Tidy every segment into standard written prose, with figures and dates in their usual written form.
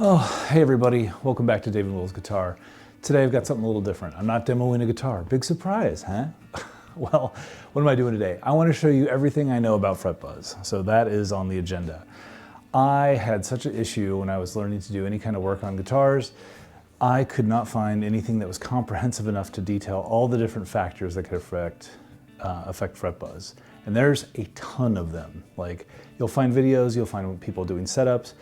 Oh, hey everybody, welcome back to David Will's Guitar. Today I've got something a little different. I'm not demoing a guitar. Big surprise, huh? Well, what am I doing today? I want to show you everything I know about Fretbuzz. So that is on the agenda. I had such an issue when I was learning to do any kind of work on guitars. I could not find anything that was comprehensive enough to detail all the different factors that could affect Fretbuzz. And there's a ton of them. Like, you'll find videos, you'll find people doing setups,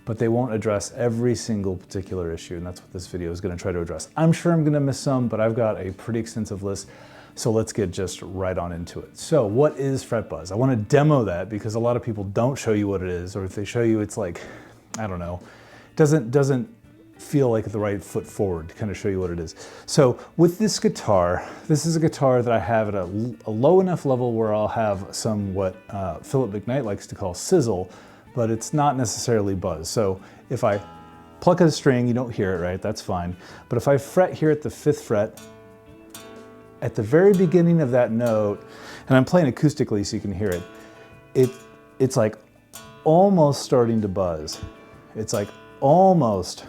but they won't address every single particular issue, and that's what this video is going to try to address. I'm sure I'm going to miss some, but I've got a pretty extensive list, so let's get just right on into it. So what is Fretbuzz? I want to demo that because a lot of people don't show you what it is, or if they show you, it's like, I don't know, doesn't feel like the right foot forward to kind of show you what it is. So with this guitar, this is a guitar that I have at a low enough level where I'll have some what Philip McKnight likes to call sizzle, but it's not necessarily buzz. So if I pluck a string, you don't hear it, right? That's fine. But if I fret here at the 5th fret, at the very beginning of that note, and I'm playing acoustically so you can hear it, it's like almost starting to buzz. It's like almost.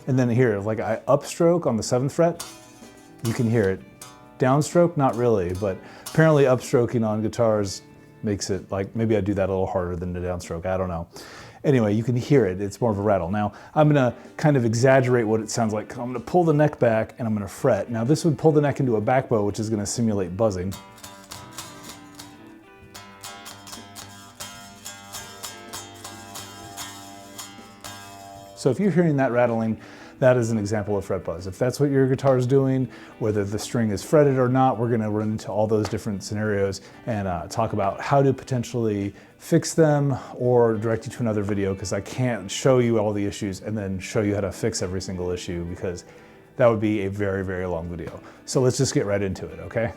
And then here, like I upstroke on the 7th fret, you can hear it. Downstroke, not really, but apparently upstroking on guitars makes it like, maybe I do that a little harder than the downstroke, I don't know. Anyway, you can hear it, it's more of a rattle. Now, I'm gonna kind of exaggerate what it sounds like. I'm gonna pull the neck back and I'm gonna fret. Now this would pull the neck into a back bow, which is gonna simulate buzzing. So if you're hearing that rattling, that is an example of Fretbuzz. If that's what your guitar is doing, whether the string is fretted or not, we're gonna run into all those different scenarios and talk about how to potentially fix them or direct you to another video, because I can't show you all the issues and then show you how to fix every single issue, because that would be a very, very long video. So let's just get right into it, okay?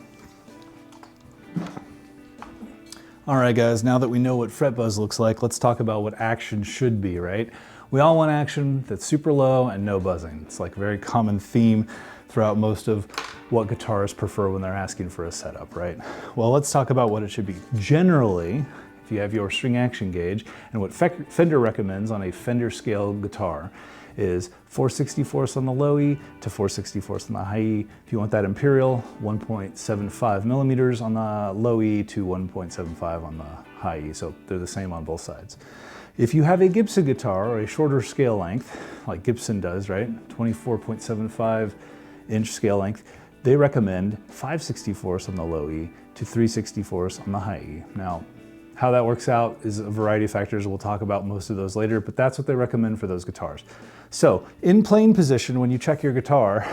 All right, guys, now that we know what Fretbuzz looks like, let's talk about what action should be, right? We all want action that's super low and no buzzing. It's like a very common theme throughout most of what guitarists prefer when they're asking for a setup, right? Well, let's talk about what it should be. Generally, if you have your string action gauge, and what Fender recommends on a Fender scale guitar is 4/64 on the low E to 4/64 on the high E. If you want that imperial, 1.75 millimeters on the low E to 1.75 on the high E, so they're the same on both sides. If you have a Gibson guitar or a shorter scale length, like Gibson does, right? 24.75 inch scale length, they recommend 5/64 on the low E to 3/64 on the high E. Now, how that works out is a variety of factors. We'll talk about most of those later, but that's what they recommend for those guitars. So in playing position, when you check your guitar,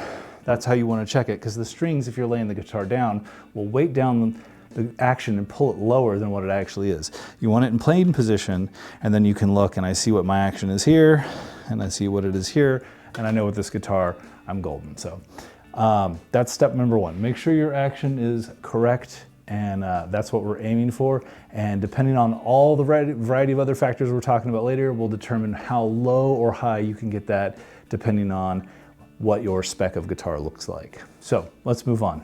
that's how you want to check it, because the strings, if you're laying the guitar down, will weight down the action and pull it lower than what it actually is. You want it in playing position, and then you can look and I see what my action is here, and I see what it is here, and I know with this guitar, I'm golden. So that's step number one. Make sure your action is correct, and that's what we're aiming for. And depending on all the variety of other factors we're talking about later, we'll determine how low or high you can get that depending on what your spec of guitar looks like. So let's move on.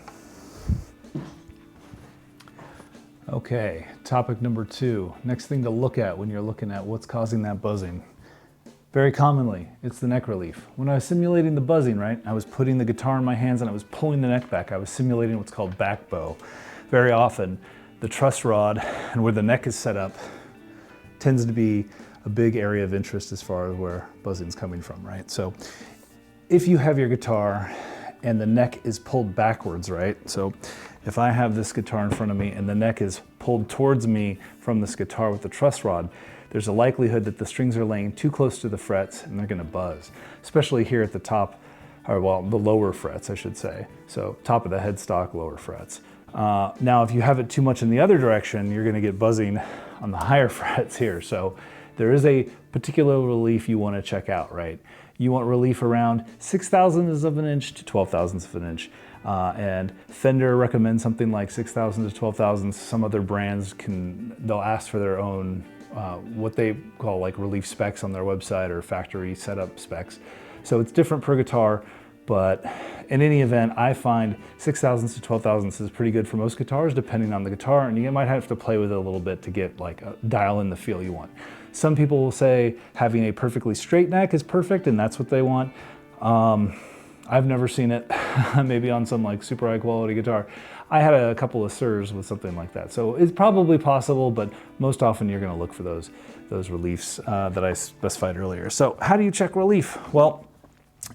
Okay, topic number 2. Next thing to look at when you're looking at what's causing that buzzing. Very commonly, it's the neck relief. When I was simulating the buzzing, right, I was putting the guitar in my hands and I was pulling the neck back. I was simulating what's called back bow. Very often, the truss rod and where the neck is set up tends to be a big area of interest as far as where buzzing's coming from, right? So if you have your guitar and the neck is pulled backwards, right? So if I have this guitar in front of me and the neck is pulled towards me from this guitar with the truss rod, there's a likelihood that the strings are laying too close to the frets and they're gonna buzz, especially here at the top, or well, the lower frets, I should say. So top of the headstock, lower frets. Now, if you have it too much in the other direction, you're gonna get buzzing on the higher frets here. So there is a particular relief you wanna check out, right? You want relief around 6/1000ths of an inch to 12/1000ths of an inch. And Fender recommends something like 6/1000 to 12/1000. Some other brands they'll ask for their own, what they call like relief specs on their website or factory setup specs. So it's different per guitar, but in any event, I find 6/1000 to 12/1000 is pretty good for most guitars, depending on the guitar, and you might have to play with it a little bit to get like dial in the feel you want. Some people will say having a perfectly straight neck is perfect and that's what they want. I've never seen it, maybe on some like super high quality guitar. I had a couple of Sirs with something like that. So it's probably possible, but most often you're gonna look for those reliefs that I specified earlier. So how do you check relief? Well,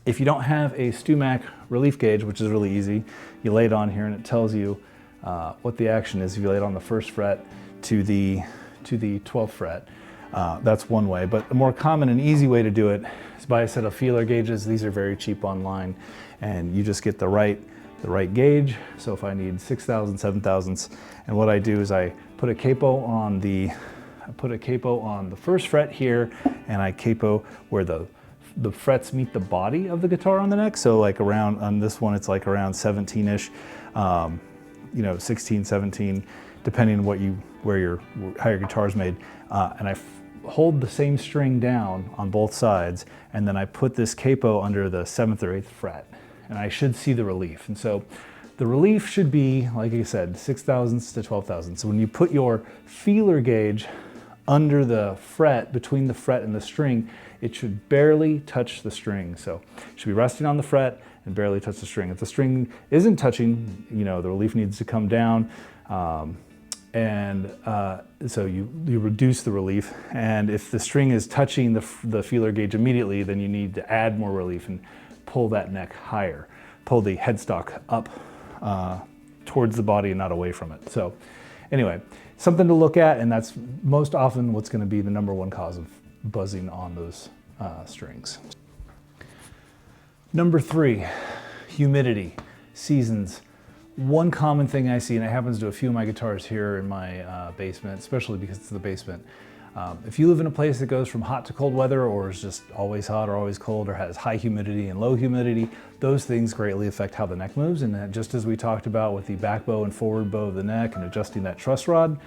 if you don't have a StewMac relief gauge, which is really easy, you lay it on here and it tells you what the action is. If you lay it on the 1st fret to the 12th fret, that's one way. But the more common and easy way to do it is by a set of feeler gauges. These are very cheap online, and you just get the right gauge. So if I need 6,000, 7,000ths, and what I do is I put a capo on the 1st fret here, and I capo where the frets meet the body of the guitar on the neck. So like around, on this one, it's like around 17-ish, 16, 17, depending on how your guitar's made. And I hold the same string down on both sides, and then I put this capo under the 7th or 8th fret, and I should see the relief. And so the relief should be, like I said, 6,000ths to 12,000ths. So when you put your feeler gauge under the fret, between the fret and the string, it should barely touch the string. So it should be resting on the fret and barely touch the string. If the string isn't touching, the relief needs to come down. So you reduce the relief. And if the string is touching the feeler gauge immediately, then you need to add more relief and pull that neck higher. Pull the headstock up towards the body and not away from it. So anyway, something to look at, and that's most often what's going to be the #1 cause of buzzing on those strings. Number 3, humidity, seasons. One common thing I see, and it happens to a few of my guitars here in my basement, especially because it's the basement. If you live in a place that goes from hot to cold weather, or is just always hot or always cold, or has high humidity and low humidity, those things greatly affect how the neck moves. And just as we talked about with the back bow and forward bow of the neck and adjusting that truss rod,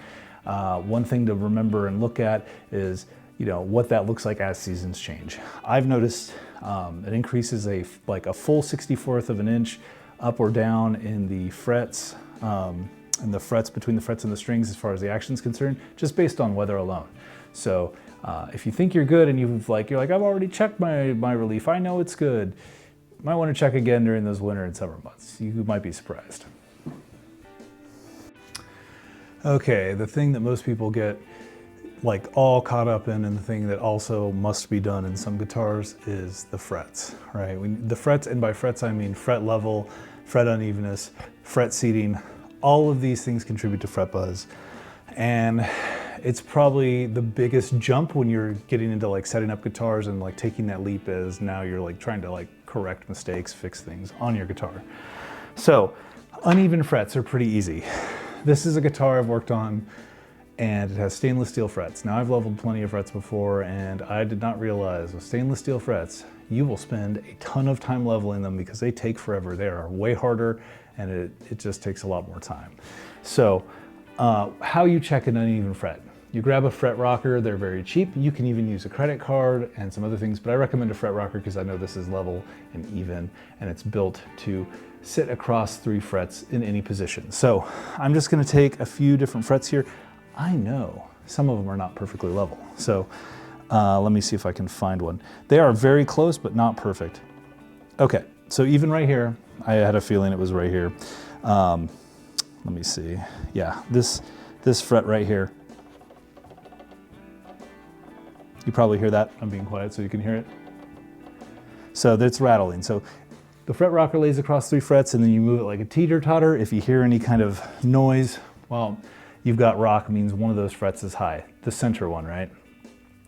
one thing to remember and look at is what that looks like as seasons change. I've noticed it increases like a full 64th of an inch up or down in the frets, and the frets between the frets and the strings as far as the action is concerned, just based on weather alone. So if you think you're good and you're like, I've already checked my relief, I know it's good, you might want to check again during those winter and summer months. You might be surprised. Okay, the thing that most people get like all caught up in, and the thing that also must be done in some guitars, is the frets, right? The frets, and by frets I mean fret level, fret unevenness, fret seating. All of these things contribute to fret buzz, and it's probably the biggest jump when you're getting into like setting up guitars and like taking that leap, as now you're like trying to like correct mistakes, fix things on your guitar. So uneven frets are pretty easy. This is a guitar I've worked on, and it has stainless steel frets. Now, I've leveled plenty of frets before, and I did not realize with stainless steel frets, you will spend a ton of time leveling them because they take forever. They are way harder, and it just takes a lot more time. So how you check an uneven fret? You grab a fret rocker, they're very cheap. You can even use a credit card and some other things, but I recommend a fret rocker because I know this is level and even, and it's built to sit across 3 frets in any position. So I'm just gonna take a few different frets here. I know some of them are not perfectly level. So let me see if I can find one. They are very close, but not perfect. Okay, so even right here, I had a feeling it was right here. Let me see. Yeah, this fret right here. You probably hear that. I'm being quiet so you can hear it. So that's rattling. So the fret rocker lays across 3 frets, and then you move it like a teeter-totter. If you hear any kind of noise, well, you've got rock, means one of those frets is high, the center one, right?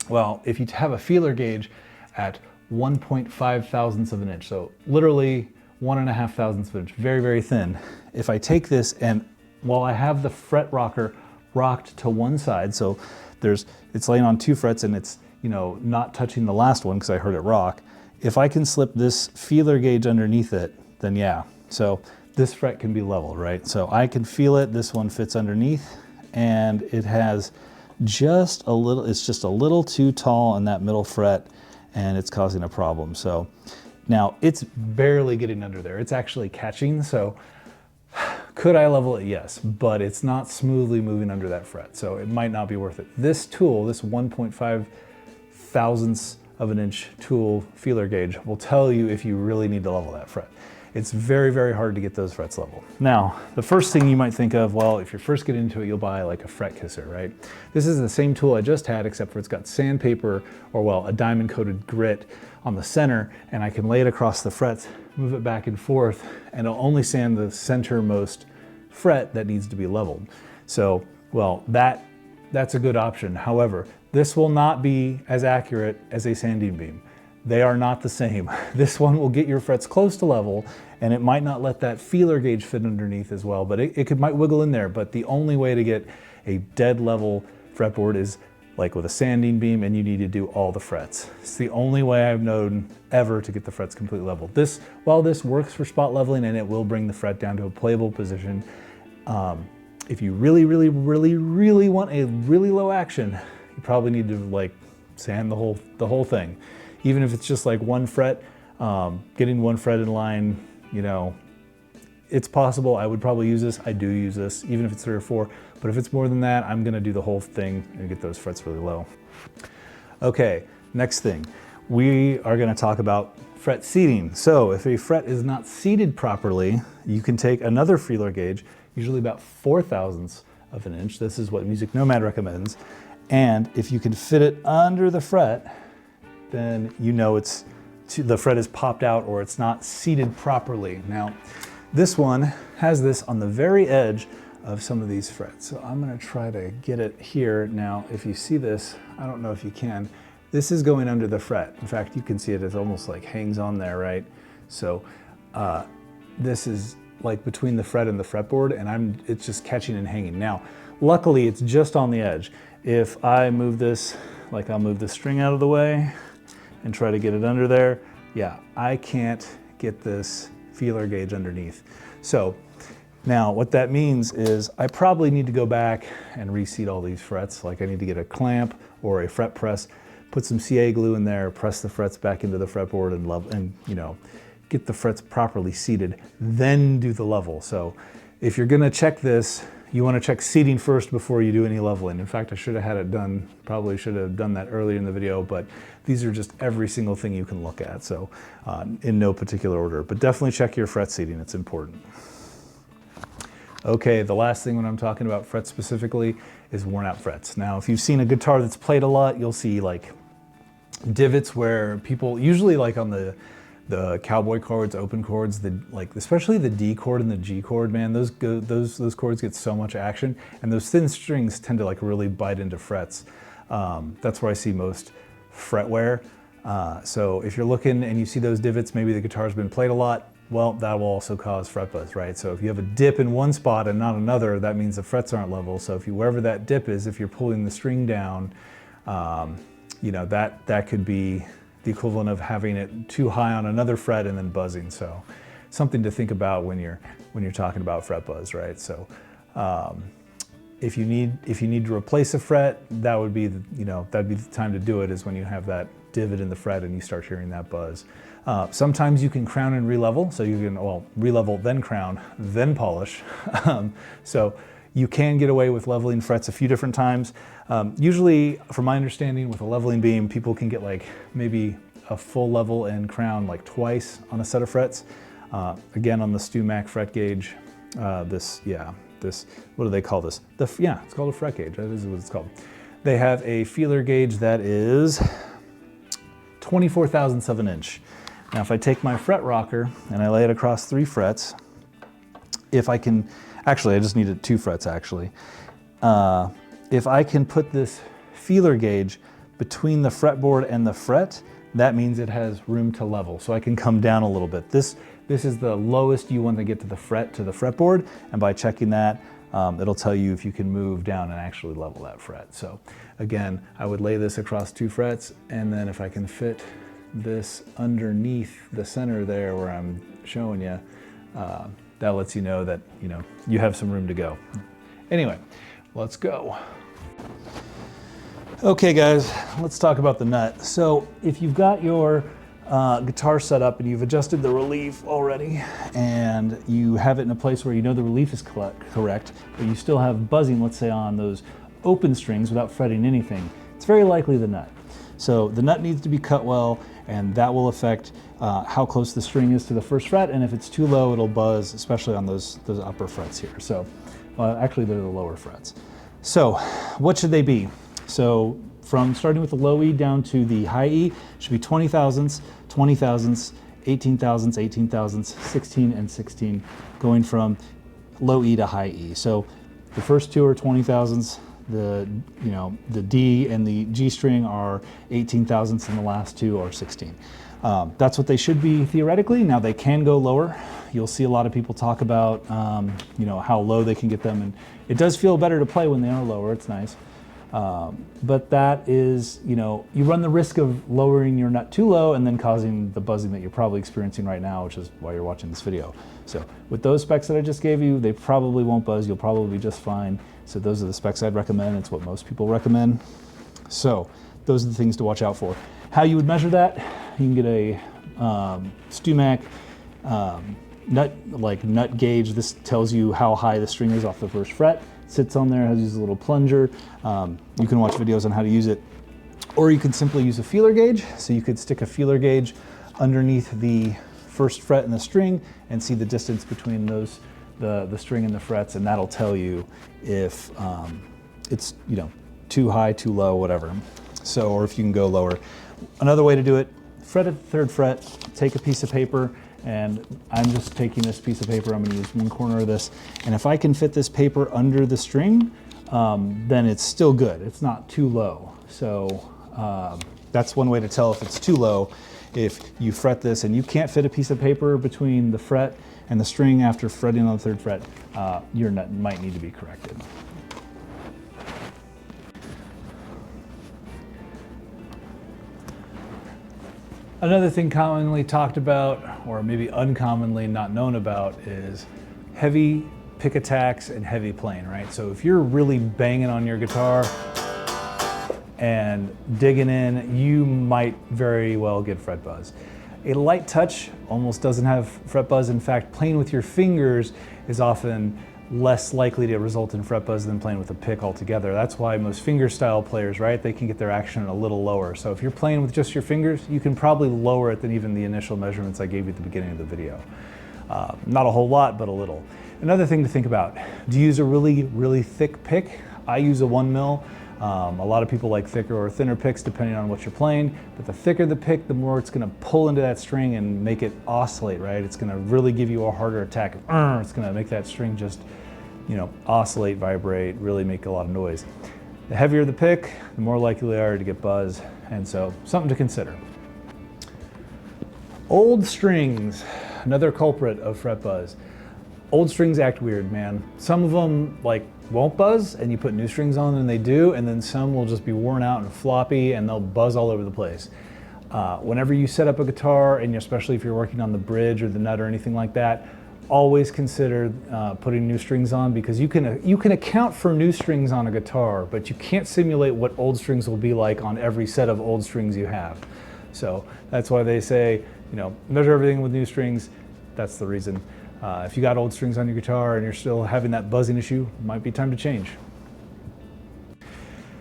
Well, if you have a feeler gauge at 1.5 thousandths of an inch, so literally 1.5 thousandths of an inch, very, very thin. If I take this, and while I have the fret rocker rocked to one side, so it's laying on 2 frets and it's not touching the last one because I heard it rock. If I can slip this feeler gauge underneath it, then yeah. So this fret can be level, right? So I can feel it, this one fits underneath, and it has just a little, it's just a little too tall on that middle fret, and it's causing a problem. So now it's barely getting under there. It's actually catching, so Could I level it? Yes, but it's not smoothly moving under that fret, so it might not be worth it. This tool, this 1.5 thousandths of an inch tool feeler gauge, will tell you if you really need to level that fret. It's very, very hard to get those frets level. Now, the first thing you might think of, well, if you're first getting into it, you'll buy like a fret kisser, right? This is the same tool I just had, except for it's got sandpaper, or well, a diamond coated grit on the center, and I can lay it across the frets, move it back and forth, and it'll only sand the centermost fret that needs to be leveled. So, well, that's a good option. However, this will not be as accurate as a sanding beam. They are not the same. This one will get your frets close to level, and it might not let that feeler gauge fit underneath as well, but it might wiggle in there. But the only way to get a dead level fretboard is like with a sanding beam, and you need to do all the frets. It's the only way I've known ever to get the frets completely level. While this works for spot leveling and it will bring the fret down to a playable position, if you really, really, really, really want a really low action, you probably need to like sand the whole thing. Even if it's just like one fret, getting one fret in line, you know, it's possible. I would probably use this. I do use this, even if it's 3 or 4. But if it's more than that, I'm gonna do the whole thing and get those frets really low. Okay, next thing. We are gonna talk about fret seating. So if a fret is not seated properly, you can take another feeler gauge, usually about 4 thousandths of an inch. This is what Music Nomad recommends. And if you can fit it under the fret, then you know the fret is popped out or it's not seated properly. Now, this one has this on the very edge of some of these frets. So I'm gonna try to get it here. Now, if you see this, I don't know if you can, this is going under the fret. In fact, you can see it almost like hangs on there, right? So this is like between the fret and the fretboard, and it's just catching and hanging. Now, luckily it's just on the edge. If I move this, like I'll move the string out of the way and try to get it under there, yeah, I can't get this feeler gauge underneath. So now what that means is I probably need to go back and reseat all these frets. Like I need to get a clamp or a fret press, put some CA glue in there, press the frets back into the fretboard and you know, get the frets properly seated, then do the level. So if you're gonna check this, you wanna check seating first before you do any leveling. In fact, I should have had it done, probably should have done that earlier in the video, but these are just every single thing you can look at. So in no particular order, but definitely check your fret seating, it's important. Okay, the last thing when I'm talking about frets specifically is worn out frets. Now, if you've seen a guitar that's played a lot, you'll see like divots where people, usually like on the cowboy chords, open chords, especially the D chord and the G chord, man, those chords get so much action, and those thin strings tend to like really bite into frets. That's where I see most fret wear. So if you're looking and you see those divots, maybe the guitar's been played a lot, well, that will also cause fret buzz, right? So if you have a dip in one spot and not another, that means the frets aren't level. So if wherever that dip is, if you're pulling the string down, you know, that could be the equivalent of having it too high on another fret and then buzzing. So something to think about when you're talking about fret buzz, right? So if you need to replace a fret, that would be that'd be the time to do it, is when you have that divot in the fret and you start hearing that buzz. Sometimes you can crown and re-level, so you can, well, re-level, then crown, then polish. So you can get away with leveling frets a few different times. Usually, from my understanding, with a leveling beam, people can get like maybe a full level and crown like twice on a set of frets. Again, on the StewMac fret gauge, this, what do they call this? It's called a fret gauge, that is what it's called. They have a feeler gauge that is 24 thousandths of an inch. Now, if I take my fret rocker and I lay it across 3 frets, if I can, actually, I just needed 2 frets actually. If I can put this feeler gauge between the fretboard and the fret, that means it has room to level. So I can come down a little bit. This is the lowest you want to get to the fretboard, and by checking that, it'll tell you if you can move down and actually level that fret. So again, I would lay this across 2 frets, and then if I can fit this underneath the center there where I'm showing you, that lets you know that you have some room to go. Anyway, let's go. Okay guys, let's talk about the nut. So if you've got your guitar setup and you've adjusted the relief already and you have it in a place where you know the relief is correct, but you still have buzzing, let's say on those open strings without fretting anything, it's very likely the nut. So the nut needs to be cut well, and that will affect how close the string is to the first fret, and if it's too low, it'll buzz, especially on those upper frets here. So actually they're the lower frets. So what should they be? So from starting with the low E down to the high E should be 20 thousandths, 20 thousandths, 18 thousandths, 18 thousandths, 16 and 16, going from low E to high E. So the first two are 20 thousandths, the D and the G string are 18 thousandths, and the last two are 16. That's what they should be theoretically. Now they can go lower. You'll see a lot of people talk about how low they can get them, and it does feel better to play when they are lower. It's nice. But that is, you run the risk of lowering your nut too low and then causing the buzzing that you're probably experiencing right now, which is why you're watching this video. So with those specs that I just gave you, they probably won't buzz. You'll probably be just fine. So those are the specs I'd recommend. It's what most people recommend. So those are the things to watch out for. How you would measure that, you can get a StewMac nut gauge. This tells you how high the string is off the first fret. Sits on there, has a little plunger. You can watch videos on how to use it. Or you could simply use a feeler gauge. So you could stick a feeler gauge underneath the first fret in the string and see the distance between those, the string and the frets, and that'll tell you if it's too high, too low, whatever. So, or if you can go lower. Another way to do it, fret at the third fret, take a piece of paper, and I'm just taking this piece of paper, I'm going to use one corner of this, and if I can fit this paper under the string, then it's still good. It's not too low. So that's one way to tell if it's too low. If you fret this and you can't fit a piece of paper between the fret and the string after fretting on the third fret, your nut might need to be corrected. Another thing commonly talked about, or maybe uncommonly not known about, is heavy pick attacks and heavy playing, right? So if you're really banging on your guitar and digging in, you might very well get fret buzz. A light touch almost doesn't have fret buzz. In fact, playing with your fingers is often less likely to result in fret buzz than playing with a pick altogether. That's why most finger style players, right, they can get their action a little lower. So if you're playing with just your fingers, you can probably lower it than even the initial measurements I gave you at the beginning of the video. Not a whole lot, but a little. Another thing to think about, do you use a really, really thick pick? I use a 1 mil. A lot of people like thicker or thinner picks depending on what you're playing, but the thicker the pick, the more it's going to pull into that string and make it oscillate, right? It's going to really give you a harder attack. It's going to make that string just, oscillate, vibrate, really make a lot of noise. The heavier the pick, the more likely they are to get buzz, and so something to consider. Old strings, another culprit of fret buzz. Old strings act weird, man. Some of them won't buzz, and you put new strings on and they do, and then some will just be worn out and floppy and they'll buzz all over the place. Whenever you set up a guitar, and especially if you're working on the bridge or the nut or anything like that, always consider putting new strings on, because you can account for new strings on a guitar, but you can't simulate what old strings will be like on every set of old strings you have. So that's why they say, measure everything with new strings. That's the reason. If you got old strings on your guitar and you're still having that buzzing issue, it might be time to change.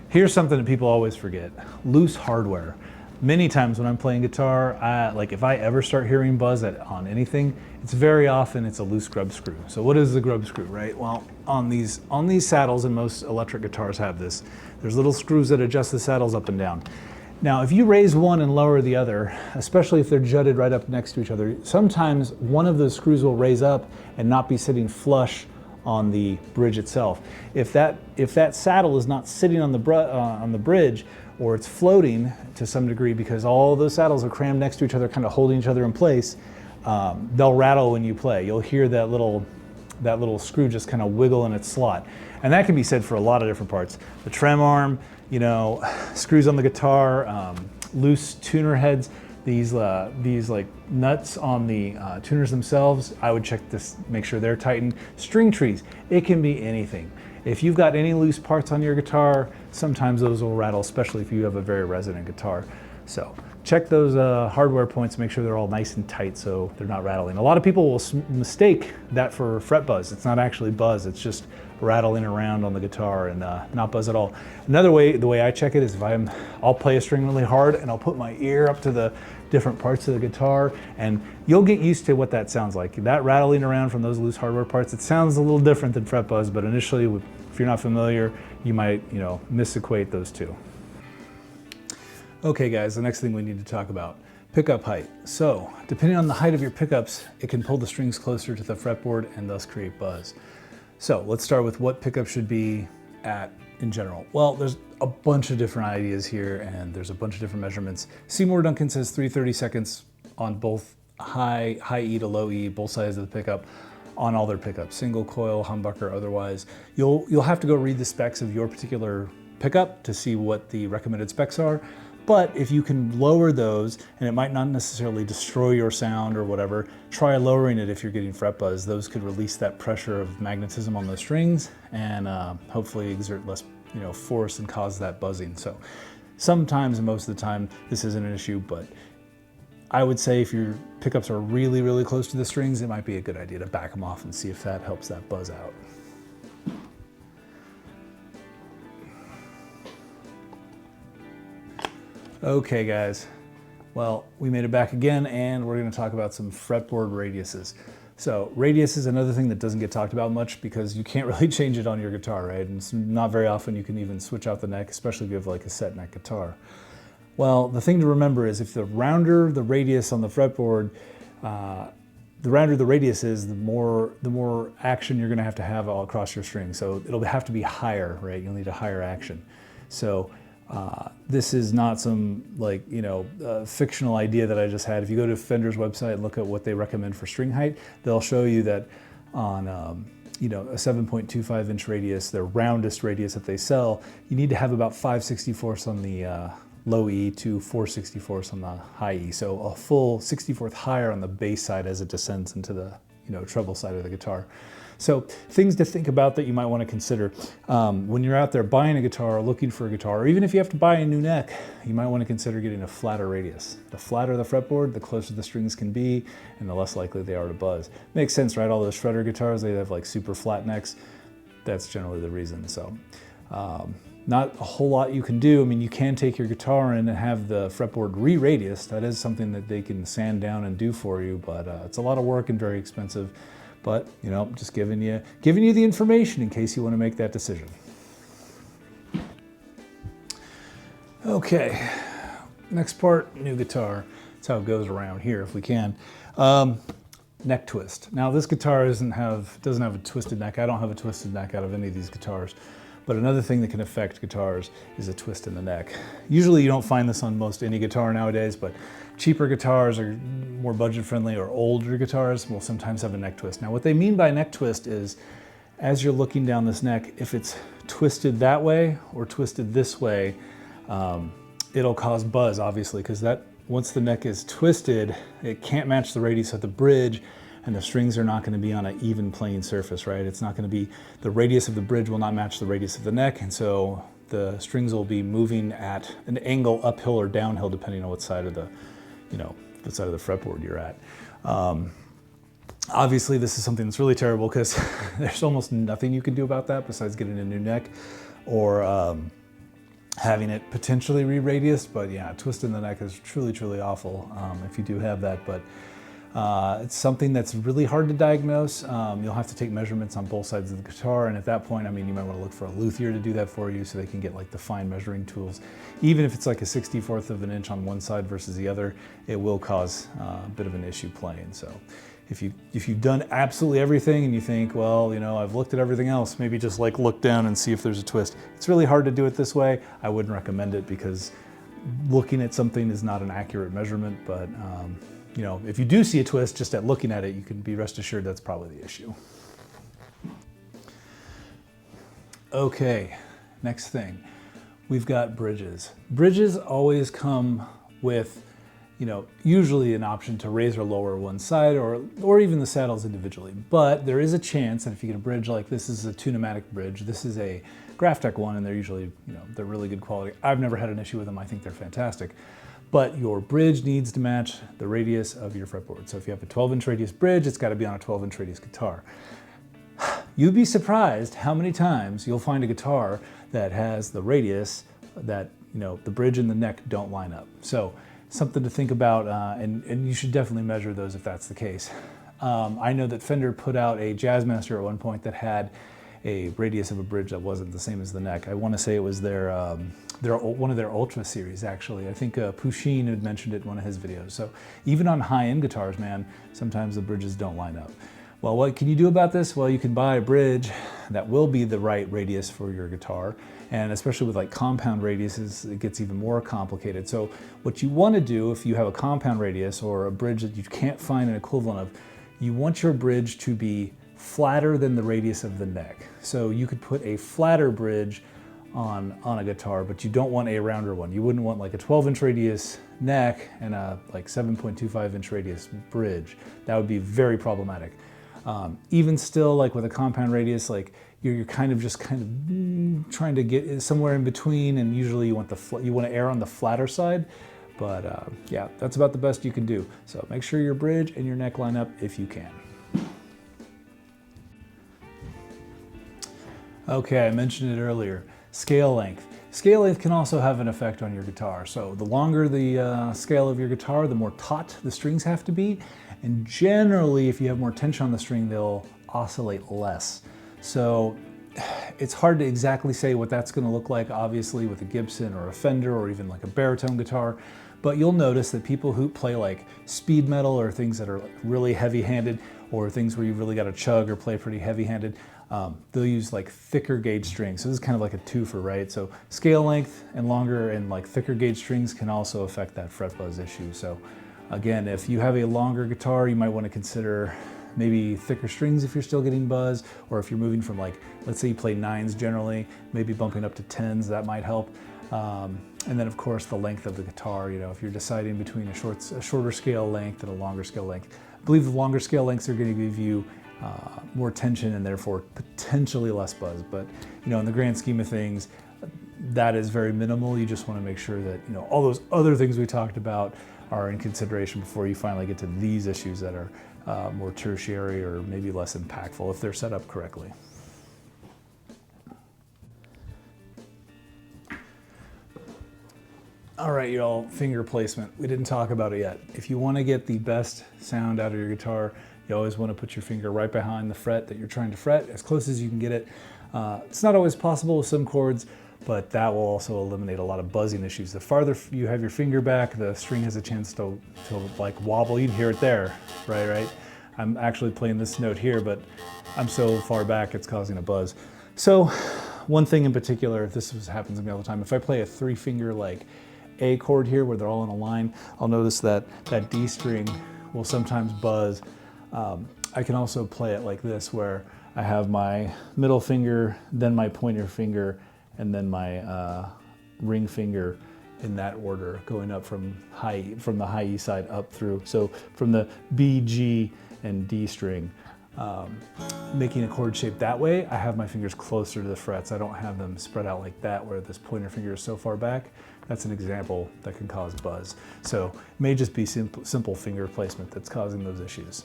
Here's something that people always forget: loose hardware. Many times when I'm playing guitar, if I ever start hearing buzz on anything, it's very often it's a loose grub screw. So what is the grub screw, right? Well, on these saddles, and most electric guitars have this, there's little screws that adjust the saddles up and down. Now, if you raise one and lower the other, especially if they're jutted right up next to each other, sometimes one of those screws will raise up and not be sitting flush on the bridge itself. If that saddle is not sitting on the bridge, or it's floating to some degree because all those saddles are crammed next to each other, kind of holding each other in place, they'll rattle when you play. You'll hear that little screw just kind of wiggle in its slot. And that can be said for a lot of different parts. The trem arm, screws on the guitar, loose tuner heads, these nuts on the tuners themselves, I would check this, make sure they're tightened. String trees, it can be anything. If you've got any loose parts on your guitar, sometimes those will rattle, especially if you have a very resonant guitar. So check those hardware points, make sure they're all nice and tight so they're not rattling. A lot of people will mistake that for fret buzz. It's not actually buzz, it's just rattling around on the guitar and not buzz at all. Another way, the way I check it is if I'll play a string really hard and I'll put my ear up to the different parts of the guitar, and you'll get used to what that sounds like. That rattling around from those loose hardware parts, it sounds a little different than fret buzz, but initially, if you're not familiar, you might, misequate those two. Okay guys, the next thing we need to talk about, pickup height. So, depending on the height of your pickups, it can pull the strings closer to the fretboard and thus create buzz. So, let's start with what pickup should be at in general. Well, there's a bunch of different ideas here and there's a bunch of different measurements. Seymour Duncan says 3/32 on both high E to low E, both sides of the pickup, on all their pickups, single coil, humbucker, otherwise. You'll have to go read the specs of your particular pickup to see what the recommended specs are. But if you can lower those, and it might not necessarily destroy your sound or whatever, try lowering it if you're getting fret buzz. Those could release that pressure of magnetism on those strings and hopefully exert less force and cause that buzzing. So sometimes, and most of the time, this isn't an issue, but I would say if your pickups are really, really close to the strings, it might be a good idea to back them off and see if that helps that buzz out. Okay guys, well, we made it back again and we're going to talk about some fretboard radiuses. So radius is another thing that doesn't get talked about much because you can't really change it on your guitar, right? And it's not very often you can even switch out the neck, especially if you have like a set neck guitar. Well, the thing to remember is if the rounder the radius on the fretboard, the rounder the radius is, the more action you're going to have all across your string. So it'll have to be higher, right? You'll need a higher action. So this is not some fictional idea that I just had. If you go to Fender's website and look at what they recommend for string height, they'll show you that on a 7.25 inch radius, their roundest radius that they sell, you need to have about 5/64 on the low E to 4/64 on the high E. So a full 64th higher on the bass side as it descends into the treble side of the guitar. So things to think about that you might want to consider. When you're out there buying a guitar or looking for a guitar, or even if you have to buy a new neck, you might want to consider getting a flatter radius. The flatter the fretboard, the closer the strings can be, and the less likely they are to buzz. Makes sense, right? All those shredder guitars, they have like super flat necks. That's generally the reason. So not a whole lot you can do. I mean, you can take your guitar in and have the fretboard re-radius. That is something that they can sand down and do for you, but it's a lot of work and very expensive. But, just giving you the information in case you want to make that decision. Okay, next part, new guitar. That's how it goes around here if we can. Neck twist. Now this guitar doesn't have a twisted neck. I don't have a twisted neck out of any of these guitars. But another thing that can affect guitars is a twist in the neck. Usually you don't find this on most any guitar nowadays, but cheaper guitars or more budget friendly or older guitars will sometimes have a neck twist. Now what they mean by neck twist is as you're looking down this neck, if it's twisted that way or twisted this way, it'll cause buzz obviously, because once the neck is twisted, it can't match the radius of the bridge, and the strings are not going to be on an even plane surface, right? It's not going to be, the radius of the bridge will not match the radius of the neck, and so the strings will be moving at an angle uphill or downhill depending on what side of the, what side of the fretboard you're at. Obviously this is something that's really terrible because there's almost nothing you can do about that besides getting a new neck or having it potentially re-radiused, but yeah, twisting the neck is truly, truly awful if you do have that, but it's something that's really hard to diagnose. You'll have to take measurements on both sides of the guitar, and at that point, I mean, you might want to look for a luthier to do that for you so they can get like the fine measuring tools. Even if it's like a 64th of an inch on one side versus the other, it will cause a bit of an issue playing. So if you've done absolutely everything and you think, well, I've looked at everything else, maybe just like look down and see if there's a twist. It's really hard to do it this way. I wouldn't recommend it because looking at something is not an accurate measurement, but if you do see a twist just at looking at it, you can be rest assured that's probably the issue. Okay, next thing. We've got bridges. Bridges always come with you know, usually an option to raise or lower one side or even the saddles individually. But there is a chance that if you get a bridge like this is a Tune-O-Matic bridge, this is a Graphtec one, and they're usually, you know, they're really good quality. I've never had an issue with them. I think they're fantastic. But your bridge needs to match the radius of your fretboard. So if you have a 12-inch radius bridge, it's got to be on a 12-inch radius guitar. You'd be surprised how many times you'll find a guitar that has the radius that, you know, the bridge and the neck don't line up. So something to think about, and you should definitely measure those if that's the case. I know that Fender put out a Jazzmaster at one point that had a radius of a bridge that wasn't the same as the neck. I want to say it was their one of their Ultra series, actually. I think Pusheen had mentioned it in one of his videos. So even on high-end guitars, man, sometimes the bridges don't line up. Well, what can you do about this? Well, you can buy a bridge that will be the right radius for your guitar. And especially with like compound radiuses, it gets even more complicated. So what you want to do if you have a compound radius or a bridge that you can't find an equivalent of, you want your bridge to be flatter than the radius of the neck. So you could put a flatter bridge on a guitar, but you don't want a rounder one. You wouldn't want like a 12-inch radius neck and a like 7.25-inch radius bridge. That would be very problematic. Even still, like with a compound radius, like you're kind of trying to get somewhere in between, and usually you want to err on the flatter side. But yeah, that's about the best you can do. So make sure your bridge and your neck line up if you can. Okay, I mentioned it earlier. Scale length. Scale length can also have an effect on your guitar. So the longer the scale of your guitar, the more taut the strings have to be. And generally, if you have more tension on the string, they'll oscillate less. So it's hard to exactly say what that's going to look like, obviously, with a Gibson or a Fender or even like a baritone guitar. But you'll notice that people who play like speed metal or things that are like really heavy-handed, or things where you've really got to chug or play pretty heavy-handed, they'll use like thicker gauge strings. So this is kind of like a twofer, right? So scale length and longer and like thicker gauge strings can also affect that fret buzz issue. So again, if you have a longer guitar, you might want to consider maybe thicker strings if you're still getting buzz, or if you're moving from like, let's say you play 9s generally, maybe bumping up to 10s, that might help. And then of course the length of the guitar, you know, if you're deciding between a shorter scale length and a longer scale length. I believe the longer scale lengths are going to give you more tension and therefore potentially less buzz. But you know, in the grand scheme of things, that is very minimal. You just want to make sure that, you know, all those other things we talked about are in consideration before you finally get to these issues that are more tertiary or maybe less impactful if they're set up correctly. All right, y'all, finger placement. We didn't talk about it yet. If you want to get the best sound out of your guitar, you always want to put your finger right behind the fret that you're trying to fret, as close as you can get it. It's not always possible with some chords, but that will also eliminate a lot of buzzing issues. The farther you have your finger back, the string has a chance to like wobble. You can hear it there, right? I'm actually playing this note here, but I'm so far back it's causing a buzz. So one thing in particular, happens to me all the time, if I play a 3-finger like A chord here where they're all in a line, I'll notice that that D string will sometimes buzz. I can also play it like this, where I have my middle finger, then my pointer finger, and then my ring finger in that order, going up from the high E side up through. So from the B, G, and D string, making a chord shape that way, I have my fingers closer to the frets. I don't have them spread out like that, where this pointer finger is so far back. That's an example that can cause buzz. So it may just be simple finger placement that's causing those issues.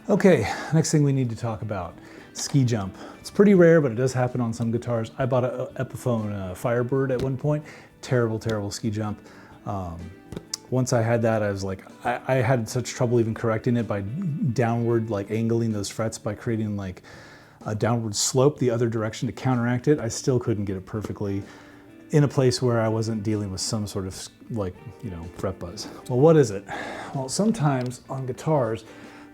Okay, next thing we need to talk about, ski jump. It's pretty rare, but it does happen on some guitars. I bought an Epiphone Firebird at one point. Terrible ski jump. Once I had that, I was like, I had such trouble even correcting it by downward, like angling those frets by creating like a downward slope the other direction to counteract it. I still couldn't get it perfectly in a place where I wasn't dealing with some sort of like, you know, fret buzz. Well, what is it? Well, sometimes on guitars,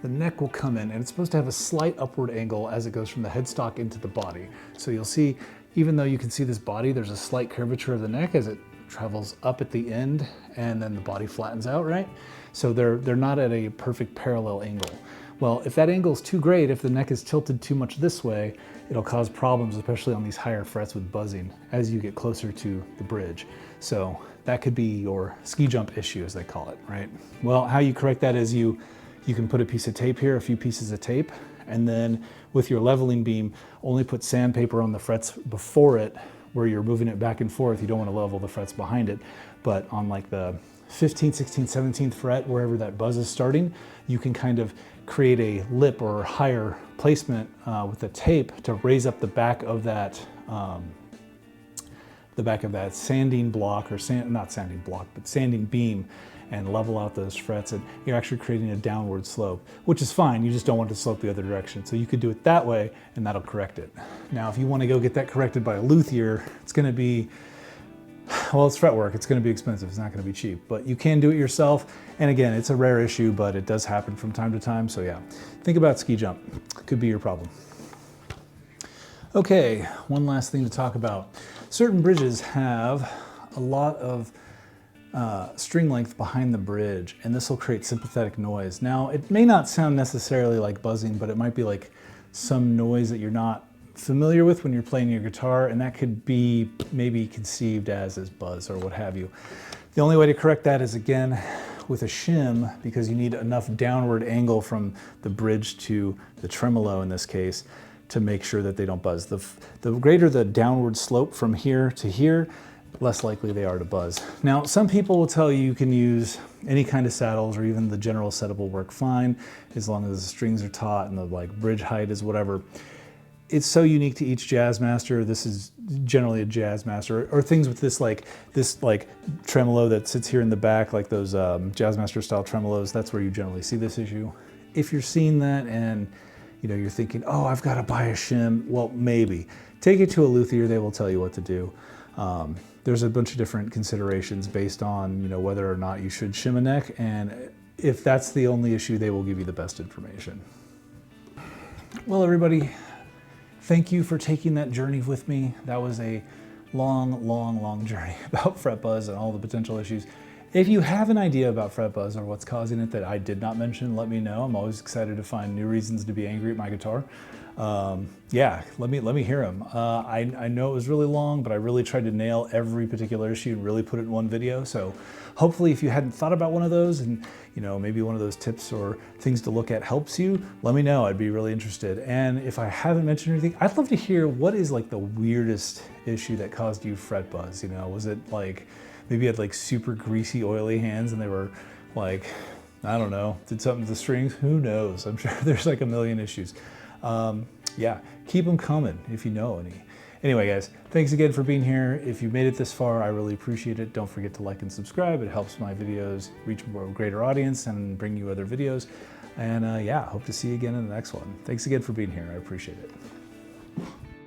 the neck will come in and it's supposed to have a slight upward angle as it goes from the headstock into the body. So you'll see, even though you can see this body, there's a slight curvature of the neck as it travels up at the end and then the body flattens out, right? So they're not at a perfect parallel angle. Well, if that angle is too great, if the neck is tilted too much this way, it'll cause problems, especially on these higher frets with buzzing as you get closer to the bridge. So that could be your ski jump issue, as they call it, right? Well, how you correct that is you can put a piece of tape here, a few pieces of tape, and then with your leveling beam, only put sandpaper on the frets before it, where you're moving it back and forth. You don't want to level the frets behind it, but on like the 15th, 16th, 17th fret, wherever that buzz is starting, you can kind of create a lip or higher placement with the tape to raise up the back of that sanding block, or not sanding block, but sanding beam, and level out those frets, and you're actually creating a downward slope, which is fine. You just don't want to slope the other direction. So you could do it that way, and that'll correct it. Now, if you want to go get that corrected by a luthier, it's going to be, well, it's fretwork. It's going to be expensive. It's not going to be cheap, but you can do it yourself. And again, it's a rare issue, but it does happen from time to time. So yeah, think about ski jump. Could be your problem. Okay, one last thing to talk about. Certain bridges have a lot of string length behind the bridge, and this will create sympathetic noise. Now, it may not sound necessarily like buzzing, but it might be like some noise that you're not familiar with when you're playing your guitar, and that could be maybe conceived as buzz or what have you. The only way to correct that is, again, with a shim, because you need enough downward angle from the bridge to the tremolo in this case to make sure that they don't buzz. The greater the downward slope from here to here, less likely they are to buzz. Now, some people will tell you can use any kind of saddles, or even the general setup will work fine as long as the strings are taut and the bridge height is whatever. It's so unique to each jazz master. This is generally a jazz master, or things with this tremolo that sits here in the back, like those jazz master style tremolos. That's where you generally see this issue. If you're seeing that and you're thinking, oh, I've got to buy a shim, well, maybe take it to a luthier. They will tell you what to do. There's a bunch of different considerations based on whether or not you should shim a neck, and if that's the only issue, they will give you the best information. Well, everybody, thank you for taking that journey with me. That was a long journey about fret buzz and all the potential issues. If you have an idea about fret buzz or what's causing it that I did not mention, let me know. I'm always excited to find new reasons to be angry at my guitar. Yeah, let me hear them. I know it was really long, but I really tried to nail every particular issue and really put it in one video. So hopefully, if you hadn't thought about one of those, and maybe one of those tips or things to look at helps you, let me know. I'd be really interested. And if I haven't mentioned anything, I'd love to hear what is the weirdest issue that caused you fret buzz. Was it maybe you had super greasy, oily hands, and they were I don't know, did something to the strings? Who knows? I'm sure there's a million issues. Yeah, keep them coming if you know any. Anyway, guys, thanks again for being here. If you made it this far, I really appreciate it. Don't forget to like and subscribe. It helps my videos reach a greater audience and bring you other videos. And yeah, hope to see you again in the next one. Thanks again for being here. I appreciate it.